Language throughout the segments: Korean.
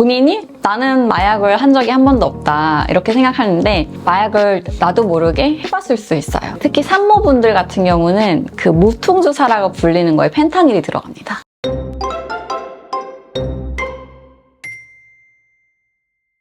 본인이 나는 마약을 한 적이 한 번도 없다 이렇게 생각하는데 마약을 나도 모르게 해봤을 수 있어요. 특히 산모분들 같은 경우는 그 무통주사라고 불리는 거에 펜타닐이 들어갑니다.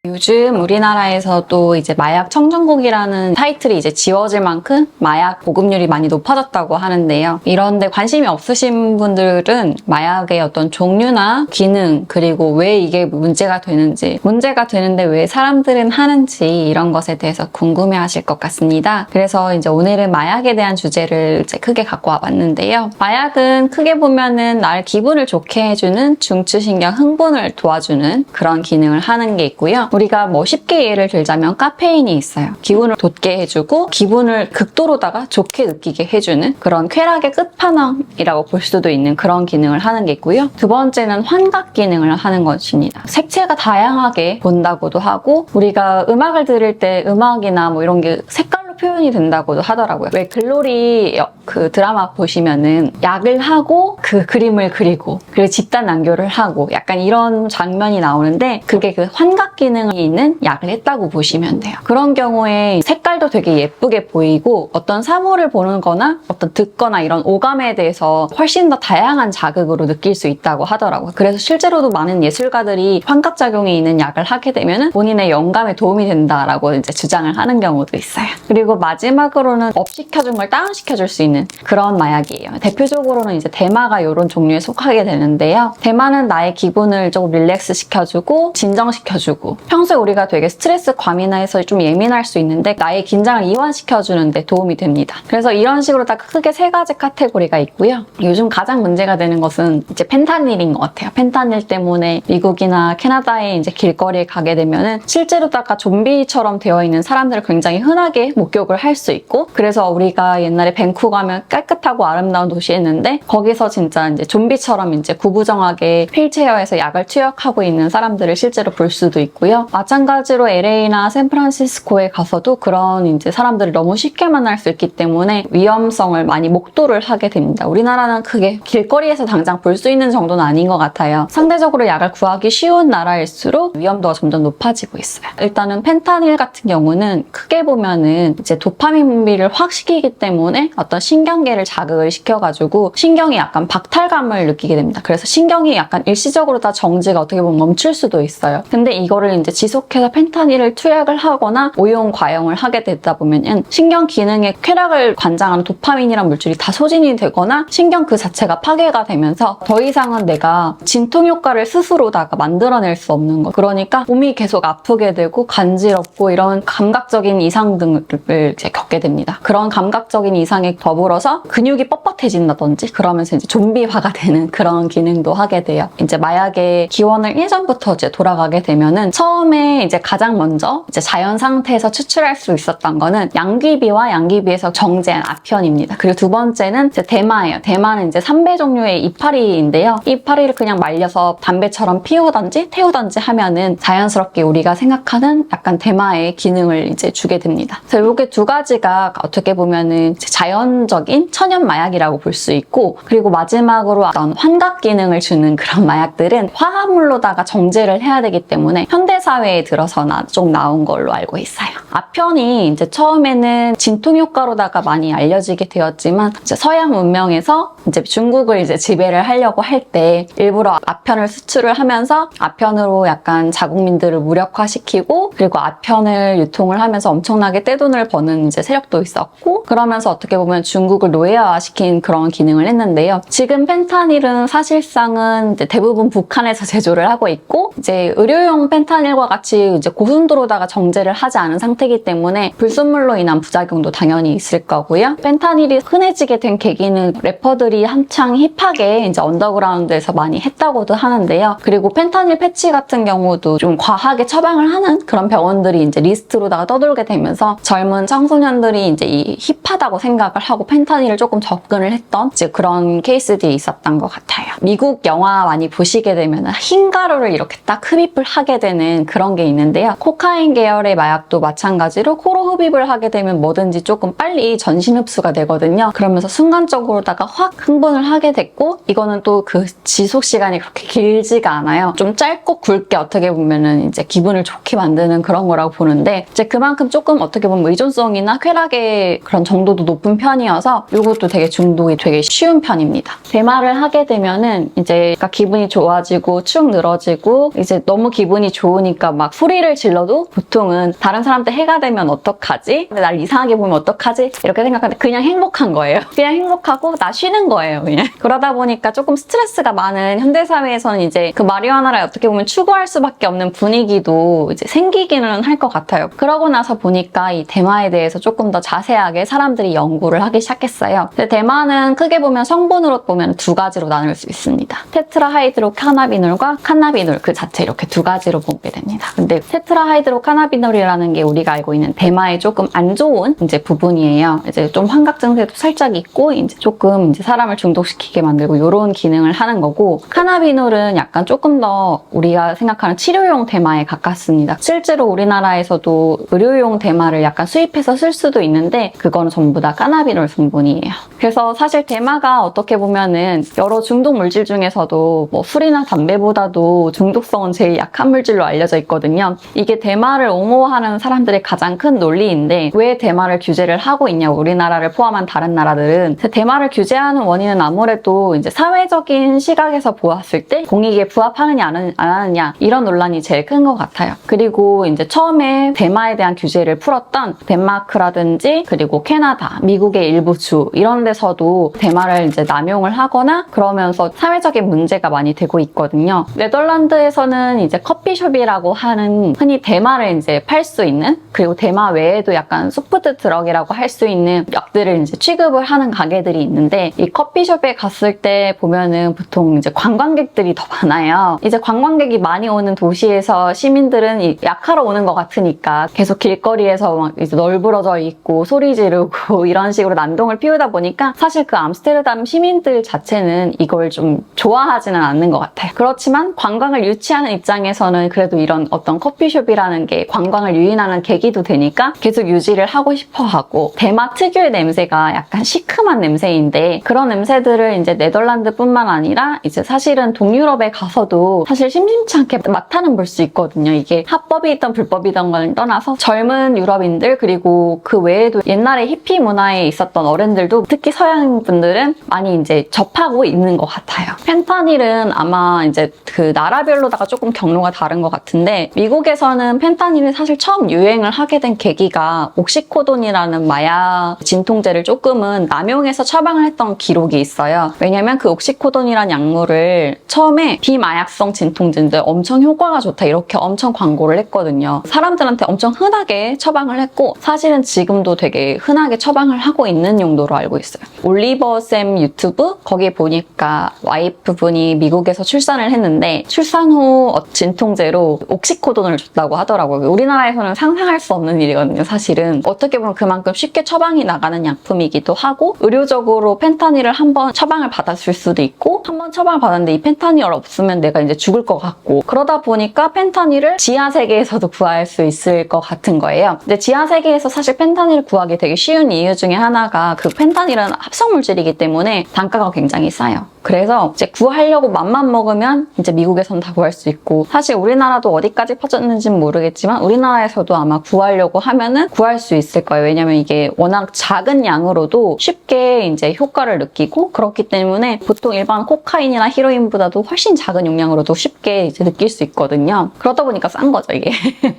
요즘 우리나라에서도 이제 마약 청정국이라는 타이틀이 이제 지워질 만큼 마약 보급률이 많이 높아졌다고 하는데요. 이런데 관심이 없으신 분들은 마약의 어떤 종류나 기능, 그리고 왜 이게 문제가 되는지, 문제가 되는데 왜 사람들은 하는지 이런 것에 대해서 궁금해하실 것 같습니다. 그래서 이제 오늘은 마약에 대한 주제를 이제 크게 갖고 와봤는데요. 마약은 크게 보면은 날 기분을 좋게 해주는 중추신경 흥분을 도와주는 그런 기능을 하는 게 있고요. 우리가 뭐 쉽게 예를 들자면 카페인이 있어요. 기분을 돋게 해주고 기분을 극도로다가 좋게 느끼게 해주는 그런 쾌락의 끝판왕이라고 볼 수도 있는 그런 기능을 하는 게 있고요. 두 번째는 환각 기능을 하는 것입니다. 색채가 다양하게 본다고도 하고 우리가 음악을 들을 때 음악이나 뭐 이런 게 색깔로 표현이 된다고도 하더라고요. 왜 글로리 그 드라마 보시면은 약을 하고 그 그림을 그리고 그리고 집단 난교를 하고 약간 이런 장면이 나오는데 그게 그 환각 기능이 있는 약을 했다고 보시면 돼요. 그런 경우에 색깔도 되게 예쁘게 보이고 어떤 사물을 보는 거나 어떤 듣거나 이런 오감에 대해서 훨씬 더 다양한 자극으로 느낄 수 있다고 하더라고요. 그래서 실제로도 많은 예술가들이 환각작용이 있는 약을 하게 되면 본인의 영감에 도움이 된다라고 이제 주장을 하는 경우도 있어요. 그리고 마지막으로는 업시켜준 걸 다운시켜줄 수 있는 그런 마약이에요. 대표적으로는 이제 대마가 이런 종류에 속하게 되는데요. 대마는 나의 기분을 조금 릴렉스 시켜주고 진정시켜주고 평소에 우리가 되게 스트레스 과민화 해서 좀 예민할 수 있는데 나의 긴장을 이완시켜주는 데 도움이 됩니다. 그래서 이런 식으로 딱 크게 세 가지 카테고리가 있고요. 요즘 가장 문제가 되는 것은 이제 펜타닐인 것 같아요. 펜타닐 때문에 미국이나 캐나다에 이제 길거리에 가게 되면은 실제로다가 좀비처럼 되어 있는 사람들을 굉장히 흔하게 목격을 할 수 있고 그래서 우리가 옛날에 밴쿠 가면 깨끗하고 아름다운 도시였는데 거기서 진짜 이제 좀비처럼 이제 구부정하게 휠체어에서 약을 투약하고 있는 사람들을 실제로 볼 수도 있고요. 마찬가지로 LA나 샌프란시스코에 가서도 그런 이제 사람들을 너무 쉽게 만날 수 있기 때문에 위험성을 많이 목도를 하게 됩니다. 우리나라는 크게 길거리에서 당장 볼 수 있는 정도는 아닌 것 같아요. 상대적으로 약을 구하기 쉬운 나라일수록 위험도가 점점 높아지고 있어요. 일단은 펜타닐 같은 경우는 크게 보면은 이제 도파민 분비를 확 시키기 때문에 어떤 신경계를 자극을 시켜가지고 신경이 약간 박탈감을 느끼게 됩니다. 그래서 신경이 약간 일시적으로 다 정지가 어떻게 보면 멈출 수도 있어요. 근데 이거를 이제 지속해서 펜타닐을 투약을 하거나 오용 과용을 하게 되다 보면은 신경 기능의 쾌락을 관장하는 도파민이란 물질이 다 소진이 되거나 신경 그 자체가 파괴가 되면서 더 이상은 내가 진통 효과를 스스로다가 만들어낼 수 없는 거. 그러니까 몸이 계속 아프게 되고 간지럽고 이런 감각적인 이상 등을 이제 겪게 됩니다. 그런 감각적인 이상에 더불어서 근육이 뻣뻣해진다든지 그러면서 이제 좀비화가 되는 그런 기능도 하게 돼요. 이제 마약의 기원을 예전부터 이제 돌아가게 되면은 처음에 이제 가장 먼저 이제 자연 상태에서 추출할 수 있었던 거는 양귀비와 양귀비에서 정제한 아편입니다. 그리고 두 번째는 이제 대마예요. 대마는 이제 3배 종류의 이파리인데요. 이파리를 그냥 말려서 담배처럼 피우던지 태우던지 하면은 자연스럽게 우리가 생각하는 약간 대마의 기능을 이제 주게 됩니다. 그래서 요게 두 가지가 어떻게 보면은 자연적인 천연 마약이라고 볼 수 있고 그리고 마지막으로 어떤 환각 기능을 주는 그런 마약들은 화합물로다가 정제를 해야 되기 때문에 현대사회에 들어서나 좀 나온 걸로 알고 있어요. 아편이 이제 처음에는 진통 효과로다가 많이 알려지게 되었지만 이제 서양 문명에서 이제 중국을 이제 지배를 하려고 할 때 일부러 아편을 수출을 하면서 아편으로 약간 자국민들을 무력화시키고 그리고 아편을 유통을 하면서 엄청나게 떼돈을 버는 이제 세력도 있었고 그러면서 어떻게 보면 중국을 노예화시킨 그런 기능을 했는데요. 지금 펜타닐은 사실상은 이제 대부분 북한에서 제조를 하고 있고 이제 의료용 펜타닐과 같이 이제 고순도로다가 정제를 하지 않은 상태이기 때문에 불순물로 인한 부작용도 당연히 있을 거고요. 펜타닐이 흔해지게 된 계기는 래퍼들이 한창 힙하게 이제 언더그라운드에서 많이 했다고도 하는데요. 그리고 펜타닐 패치 같은 경우도 좀 과하게 처방을 하는 그런 병원들이 이제 리스트로다가 떠돌게 되면서 젊은 청소년들이 이제 이 힙하다고 생각을 하고 펜타닐을 조금 접근을 했던 이제 그런 케이스들이 있었던 것 같아요. 미국 영화 많이 보시게 되면 흰 가루를 이렇게 딱 흡입을 하게 되는 그런 게 있는데요. 코카인 계열의 마약도 마찬가지로 마찬가지로 코로 흡입을 하게 되면 뭐든지 조금 빨리 전신 흡수가 되거든요. 그러면서 순간적으로다가 확 흥분을 하게 됐고, 이거는 또 그 지속 시간이 그렇게 길지가 않아요. 좀 짧고 굵게 어떻게 보면은 이제 기분을 좋게 만드는 그런 거라고 보는데, 이제 그만큼 조금 어떻게 보면 의존성이나 쾌락의 그런 정도도 높은 편이어서 이것도 되게 중독이 되게 쉬운 편입니다. 대마를 하게 되면은 이제 기분이 좋아지고 축 늘어지고, 이제 너무 기분이 좋으니까 막 소리를 질러도 보통은 다른 사람한테 해가 되면 어떡하지? 근데 날 이상하게 보면 어떡하지? 이렇게 생각하는데 그냥 행복한 거예요. 그냥 행복하고 나 쉬는 거예요, 그냥. 그러다 보니까 조금 스트레스가 많은 현대사회에서는 이제 그 마리화나를 어떻게 보면 추구할 수밖에 없는 분위기도 이제 생기기는 할 것 같아요. 그러고 나서 보니까 이 대마에 대해서 조금 더 자세하게 사람들이 연구를 하기 시작했어요. 근데 대마는 크게 보면 성분으로 보면 두 가지로 나눌 수 있습니다. 테트라하이드로 카나비놀과 카나비놀 그 자체 이렇게 두 가지로 보게 됩니다. 근데 테트라하이드로 카나비놀이라는 게 우리가 알고 있는 대마의 조금 안 좋은 이제 부분이에요. 이제 좀 환각 증세도 살짝 있고 이제 조금 이제 사람을 중독시키게 만들고 이런 기능을 하는 거고, 카나비놀은 약간 조금 더 우리가 생각하는 치료용 대마에 가깝습니다. 실제로 우리나라에서도 의료용 대마를 약간 수입해서 쓸 수도 있는데 그거는 전부 다 카나비놀 성분이에요. 그래서 사실 대마가 어떻게 보면은 여러 중독 물질 중에서도 뭐 술이나 담배보다도 중독성은 제일 약한 물질로 알려져 있거든요. 이게 대마를 옹호하는 사람들의 가장 큰 논리인데, 왜 대마를 규제를 하고 있냐고, 우리나라를 포함한 다른 나라들은. 대마를 규제하는 원인은 아무래도 이제 사회적인 시각에서 보았을 때 공익에 부합하느냐 안 하느냐 이런 논란이 제일 큰 것 같아요. 그리고 이제 처음에 대마에 대한 규제를 풀었던 덴마크라든지 그리고 캐나다, 미국의 일부 주 이런 데서도 대마를 이제 남용을 하거나 그러면서 사회적인 문제가 많이 되고 있거든요. 네덜란드에서는 이제 커피숍이라고 하는 흔히 대마를 이제 팔 수 있는, 그리고 대마 외에도 약간 소프트 드럭이라고 할 수 있는 약들을 이제 취급을 하는 가게들이 있는데, 이 커피숍에 갔을 때 보면은 보통 이제 관광객들이 더 많아요. 이제 관광객이 많이 오는 도시에서 시민들은 이 약하러 오는 것 같으니까 계속 길거리에서 막 이제 널브러져 있고 소리 지르고 이런 식으로 난동을 피우다 보니까 사실 그 암스테르담 시민들 자체는 이걸 좀 좋아하지는 않는 것 같아요. 그렇지만 관광을 유치하는 입장에서는 그래도 이런 어떤 커피숍이라는 게 관광을 유인하는 계기도 되니까 계속 유지를 하고 싶어 하고, 대마 특유의 냄새가 약간 시큼한 냄새인데 그런 냄새들을 이제 네덜란드뿐만 아니라 이제 사실은 동유럽에 가서도 사실 심심치 않게 맡아는 볼 수 있거든요. 이게 합법이든 불법이든 걸 떠나서 젊은 유럽인들 그리고 그 외에도 옛날에 히피 문화에 있었던 어른들도 특히 서양 분들은 많이 이제 접하고 있는 것 같아요. 펜타닐은 아마 이제 그 나라별로다가 조금 경로가 다른 것 같은데, 미국에서는 펜타닐이 사실 처음 유행을 하게 된 계기가 옥시코돈이라는 마약 진통제를 조금은 남용해서 처방을 했던 기록이 있어요. 왜냐면 그 옥시코돈이라는 약물을 처음에 비마약성 진통제인데 엄청 효과가 좋다 이렇게 엄청 광고를 했거든요. 사람들한테 엄청 흔하게 처방을 했고, 사실은 지금도 되게 흔하게 처방을 하고 있는 용도로 알고 있어요. 올리버 쌤 유튜브 거기 보니까 와이프분이 미국에서 출산을 했는데 출산 후 진통제로 옥시코돈을 줬다고 하더라고요. 우리나라에서는 상상할 수 없는 일이거든요. 사실은 어떻게 보면 그만큼 쉽게 처방이 나가는 약품이기도 하고, 의료적으로 펜타닐을 한번 처방을 받았을 수도 있고, 한번 처방을 받았는데 이 펜타닐 없으면 내가 이제 죽을 것 같고, 그러다 보니까 펜타닐을 지하 세계에서도 구할 수 있을 것 같은 거예요. 근데 지하 세계에서 사실 펜타닐을 구하기 되게 쉬운 이유 중에 하나가 그 펜타닐은 합성 물질이기 때문에 단가가 굉장히 싸요. 그래서 이제 구하려고 맘만 먹으면 이제 미국에서는 다 구할 수 있고, 사실 우리나라도 어디까지 퍼졌는지는 모르겠지만 우리나라에서도 아마 구하려고 하면은 구할 수 있을 거예요. 왜냐면 이게 워낙 작은 양으로도 쉽게 이제 효과를 느끼고, 그렇기 때문에 보통 일반 코카인이나 히로인보다도 훨씬 작은 용량으로도 쉽게 이제 느낄 수 있거든요. 그러다 보니까 싼 거죠, 이게.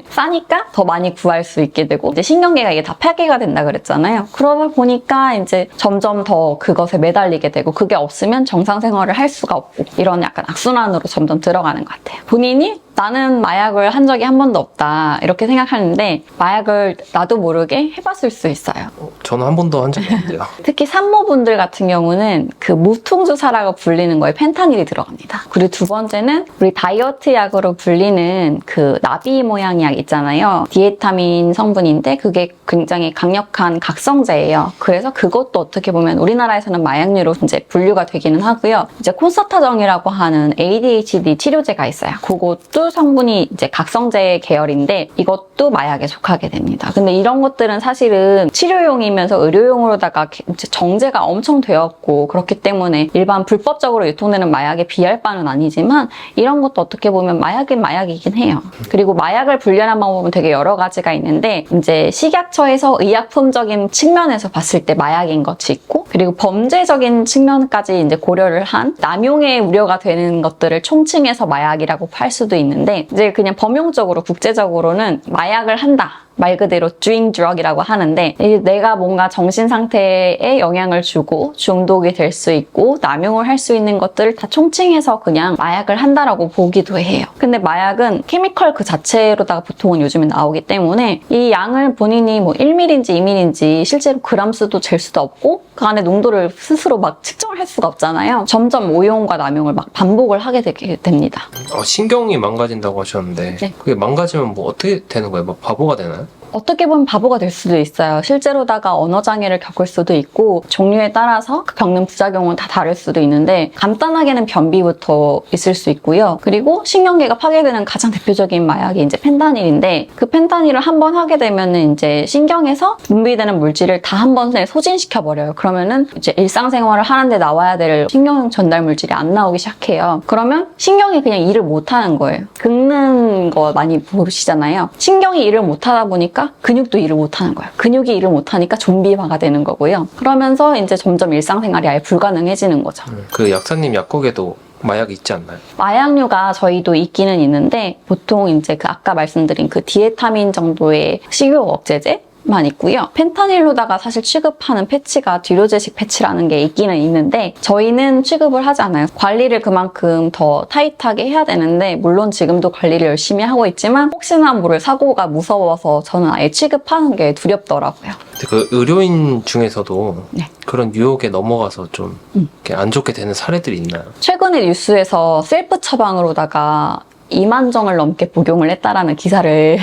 싸니까 더 많이 구할 수 있게 되고, 이제 신경계가 이게 다 폐기가 된다 그랬잖아요. 그러다 보니까 이제 점점 더 그것에 매달리게 되고, 그게 없으면 정상생활을 할 수가 없고, 이런 약간 악순환으로 점점 들어가는 것 같아요. 본인이 나는 마약을 한 적이 한 번도 없다 이렇게 생각하는데, 마약을 나도 모르게 해봤을 수 있어요. 저는 한 번도 한 적이 없는데요. 특히 산모분들 같은 경우는 그 무통주사라고 불리는 거에 펜타닐이 들어갑니다. 그리고 두 번째는 우리 다이어트 약으로 불리는 그 나비 모양 약 있잖아요. 디에타민 성분인데 그게 굉장히 강력한 각성제예요. 그래서 그것도 어떻게 보면 우리나라에서는 마약류로 이제 분류가 되기는 하고요. 이제 콘서타정이라고 하는 ADHD 치료제가 있어요. 그것도 추출 성분이 이제 각성제 계열인데 이것도 마약에 속하게 됩니다. 근데 이런 것들은 사실은 치료용이면서 의료용으로다가 이제 정제가 엄청 되었고 그렇기 때문에 일반 불법적으로 유통되는 마약에 비할 바는 아니지만 이런 것도 어떻게 보면 마약은 마약이긴 해요. 그리고 마약을 분류하는 방법은 되게 여러 가지가 있는데 이제 식약처에서 의약품적인 측면에서 봤을 때 마약인 것이 있고 그리고 범죄적인 측면까지 이제 고려를 한 남용의 우려가 되는 것들을 총칭해서 마약이라고 할 수도 있는데 이제 그냥 범용적으로 국제적으로는 마약을 한다. 말 그대로 doing drug이라고 하는데 내가 뭔가 정신 상태에 영향을 주고 중독이 될 수 있고 남용을 할 수 있는 것들을 다 총칭해서 그냥 마약을 한다라고 보기도 해요. 근데 마약은 케미컬 그 자체로다가 보통은 요즘에 나오기 때문에 이 양을 본인이 뭐 1ml인지 2ml인지 실제로 그람 수도 잴 수도 없고 그 안에 농도를 스스로 막 측정을 할 수가 없잖아요. 점점 오용과 남용을 막 반복을 하게 되게 됩니다. 신경이 망가진다고 하셨는데 네. 그게 망가지면 뭐 어떻게 되는 거예요? 뭐 바보가 되나요? 어떻게 보면 바보가 될 수도 있어요. 실제로다가 언어장애를 겪을 수도 있고 종류에 따라서 겪는 부작용은 다 다를 수도 있는데 간단하게는 변비부터 있을 수 있고요. 그리고 신경계가 파괴되는 가장 대표적인 마약이 이제 펜타닐인데 그 펜타닐을 한 번 하게 되면은 이제 신경에서 분비되는 물질을 다 한 번에 소진시켜 버려요. 그러면은 이제 일상생활을 하는데 나와야 될 신경 전달 물질이 안 나오기 시작해요. 그러면 신경이 그냥 일을 못 하는 거예요. 긁는 거 많이 보시잖아요. 신경이 일을 못 하다 보니까 근육도 일을 못하는 거예요. 근육이 일을 못하니까 좀비화가 되는 거고요. 그러면서 이제 점점 일상생활이 아예 불가능해지는 거죠. 그 약사님 약국에도 마약이 있지 않나요? 마약류가 저희도 있기는 있는데 보통 이제 그 아까 말씀드린 그 디에타민 정도의 식욕 억제제 만 있고요. 펜타닐로다가 사실 취급하는 패치가 뒤로제식 패치라는 게 있기는 있는데 저희는 취급을 하지 않아요. 관리를 그만큼 더 타이트하게 해야 되는데 물론 지금도 관리를 열심히 하고 있지만 혹시나 모를 사고가 무서워서 저는 아예 취급하는 게 두렵더라고요. 그 의료인 중에서도 네. 그런 유혹에 넘어가서 좀 이렇게 안 좋게 되는 사례들이 있나요? 최근에 뉴스에서 셀프 처방으로다가 2만 정을 넘게 복용을 했다라는 기사를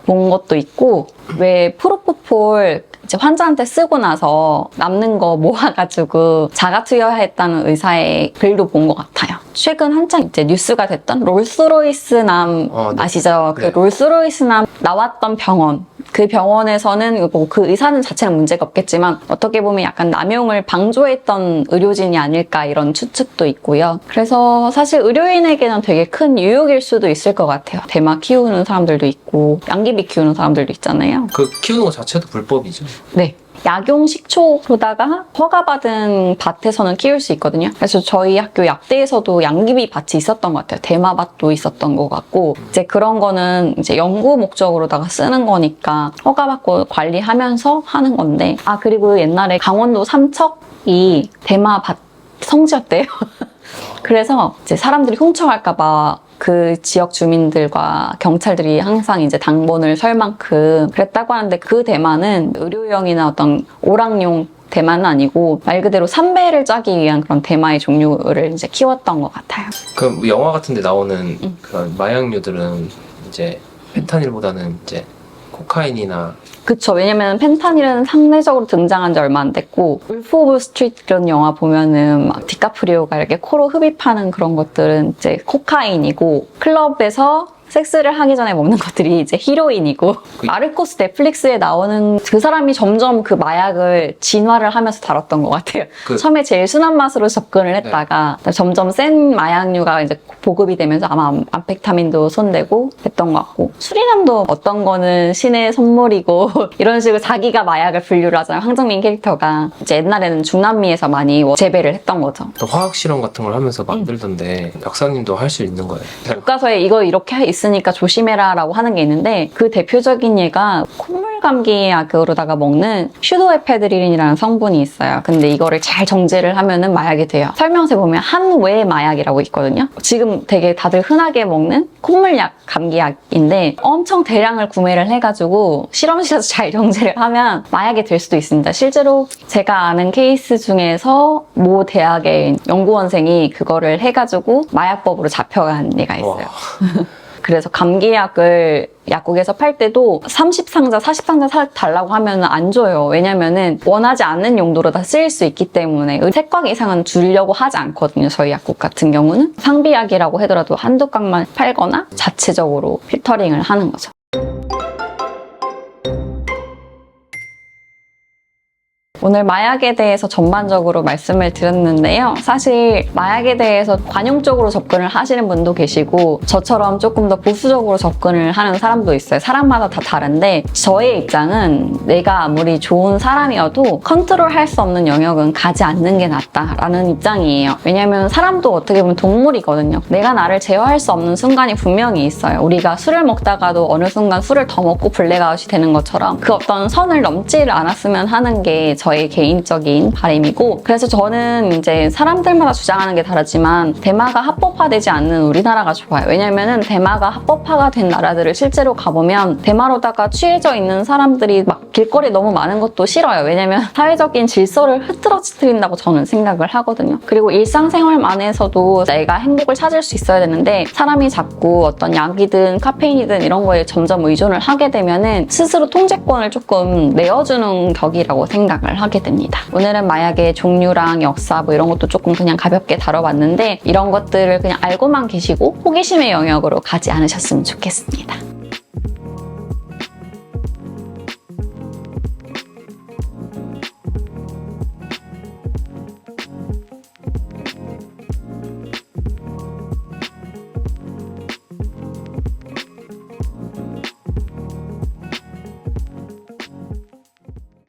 본 것도 있고 왜 프로포폴 이제 환자한테 쓰고 나서 남는 거 모아가지고 자가 투여했다는 의사의 글도 본 것 같아요. 최근 한창 이제 뉴스가 됐던 롤스로이스남 네. 아시죠? 네. 그 롤스로이스남 나왔던 병원. 그 병원에서는 뭐 그 의사는 자체는 문제가 없겠지만 어떻게 보면 약간 남용을 방조했던 의료진이 아닐까 이런 추측도 있고요. 그래서 사실 의료인에게는 되게 큰 유혹일 수도 있을 것 같아요. 대마 키우는 사람들도 있고 양귀비 키우는 사람들도 있잖아요. 그 키우는 거 자체도 불법이죠. 네. 약용 식초로다가 허가받은 밭에서는 키울 수 있거든요. 그래서 저희 학교 약대에서도 양귀비 밭이 있었던 것 같아요. 대마밭도 있었던 것 같고 이제 그런 거는 이제 연구 목적으로다가 쓰는 거니까 허가받고 관리하면서 하는 건데 그리고 옛날에 강원도 삼척이 대마밭 성지였대요. 그래서 이제 사람들이 훔쳐갈까봐 그 지역 주민들과 경찰들이 항상 이제 당번을 설 만큼 그랬다고 하는데 그 대마는 의료용이나 어떤 오락용 대마는 아니고 말 그대로 삼배를 짜기 위한 그런 대마의 종류를 이제 키웠던 것 같아요. 그 영화 같은 데 나오는 그런 마약류들은 이제 펜타닐보다는 이제 코카인이나 그쵸. 왜냐면 펜타닐은 상대적으로 등장한 지 얼마 안 됐고 울프 오브 스트리트 이런 영화 보면은 막 디카프리오가 이렇게 코로 흡입하는 그런 것들은 이제 코카인이고 클럽에서 섹스를 하기 전에 먹는 것들이 이제 히로인이고 마르코스 넷플릭스에 나오는 그 사람이 점점 그 마약을 진화를 하면서 다뤘던 것 같아요. 처음에 제일 순한 맛으로 접근을 했다가 점점 센 마약류가 이제 보급이 되면서 아마 암페타민도 손대고 했던 것 같고 수리남도 어떤 거는 신의 선물이고 이런 식으로 자기가 마약을 분류를 하잖아요. 황정민 캐릭터가 이제 옛날에는 중남미에서 많이 재배를 했던 거죠. 또 화학 실험 같은 걸 하면서 만들던데 약사님도 할 수 있는 거예요? 교과서에 이거 이렇게 있으니까 조심해라 라고 하는 게 있는데 그 대표적인 예가 콧물 감기 약으로다가 먹는 슈도에페드린이라는 성분이 있어요. 근데 이거를 잘 정제를 하면은 마약이 돼요. 설명서에 보면 한외 마약이라고 있거든요. 지금 되게 다들 흔하게 먹는 콧물약 감기약인데 엄청 대량을 구매를 해가지고 실험실에서 잘 정제를 하면 마약이 될 수도 있습니다. 실제로 제가 아는 케이스 중에서 모 대학의 연구원생이 그거를 해가지고 마약법으로 잡혀간 예가 있어요. 그래서 감기약을 약국에서 팔 때도 30상자, 40상자 달라고 하면 안 줘요. 왜냐면은 원하지 않는 용도로 다 쓰일 수 있기 때문에 3꽉 이상은 주려고 하지 않거든요. 저희 약국 같은 경우는. 상비약이라고 하더라도 한두 꽉만 팔거나 자체적으로 필터링을 하는 거죠. 오늘 마약에 대해서 전반적으로 말씀을 드렸는데요. 사실 마약에 대해서 관용적으로 접근을 하시는 분도 계시고 저처럼 조금 더 보수적으로 접근을 하는 사람도 있어요. 사람마다 다 다른데 저의 입장은 내가 아무리 좋은 사람이어도 컨트롤할 수 없는 영역은 가지 않는 게 낫다라는 입장이에요. 왜냐면 사람도 어떻게 보면 동물이거든요. 내가 나를 제어할 수 없는 순간이 분명히 있어요. 우리가 술을 먹다가도 어느 순간 술을 더 먹고 블랙아웃이 되는 것처럼 그 어떤 선을 넘지를 않았으면 하는 게 저의 개인적인 바람이고, 그래서 저는 이제 사람들마다 주장하는 게 다르지만 대마가 합법화되지 않는 우리나라가 좋아요. 왜냐면은 대마가 합법화가 된 나라들을 실제로 가보면 대마로다가 취해져 있는 사람들이 막 길거리에 너무 많은 것도 싫어요. 왜냐면 사회적인 질서를 흐트러뜨린다고 저는 생각을 하거든요. 그리고 일상생활 안에서도 내가 행복을 찾을 수 있어야 되는데 사람이 자꾸 어떤 약이든 카페인이든 이런 거에 점점 의존을 하게 되면은 스스로 통제권을 조금 내어주는 격이라고 생각을 하게 됩니다. 오늘은 마약의 종류랑 역사 뭐 이런 것도 조금 그냥 가볍게 다뤄봤는데 이런 것들을 그냥 알고만 계시고 호기심의 영역으로 가지 않으셨으면 좋겠습니다.